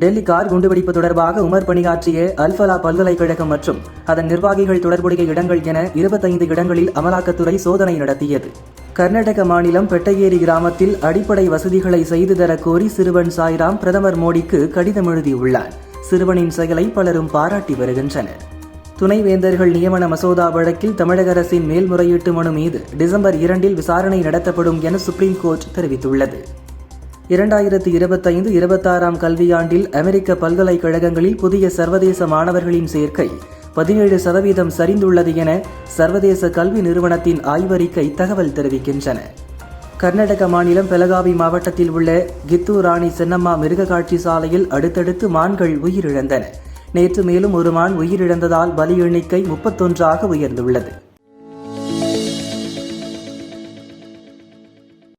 Delhi car குண்டுவெடிப்பு தொடர்பாக Umar பணியாற்றிய அல்ஃபலா பல்கலைக்கழகம் மற்றும் அதன் நிர்வாகிகள் தொடர்புடைய இடங்கள் என 25 இடங்களில் அமலாக்கத்துறை சோதனை நடத்தியது. கர்நாடக மாநிலம் பெட்டையேரி கிராமத்தில் அடிப்படை வசதிகளை செய்து தர கோரி சிறுவன் சாய்ராம் பிரதமர் மோடிக்கு கடிதம் எழுதியுள்ளார். சிறுவனின் செயலை பலரும் பாராட்டி வருகின்றனர். துணைவேந்தர்கள் நியமன மசோதா வழக்கில் தமிழக அரசின் மேல்முறையீட்டு மனு மீது டிசம்பர் 2 விசாரணை நடத்தப்படும் என சுப்ரீம் கோர்ட் தெரிவித்துள்ளது. 2025-26 கல்வியாண்டில் அமெரிக்க பல்கலைக்கழகங்களில் புதிய சர்வதேச மாணவர்களின் சேர்க்கை 17% சரிந்துள்ளது என சர்வதேச கல்வி நிறுவனத்தின் ஆய்வறிக்கை தகவல் தெரிவிக்கின்றன. கர்நாடக மாநிலம் பெலகாவி மாவட்டத்தில் உள்ள கித்து ராணி சென்னம்மா மிருக காட்சி சாலையில் அடுத்தடுத்து மான்கள் உயிரிழந்தன. நேற்று மேலும் ஒரு மான் உயிரிழந்ததால் பலி எண்ணிக்கை 31 உயர்ந்துள்ளது.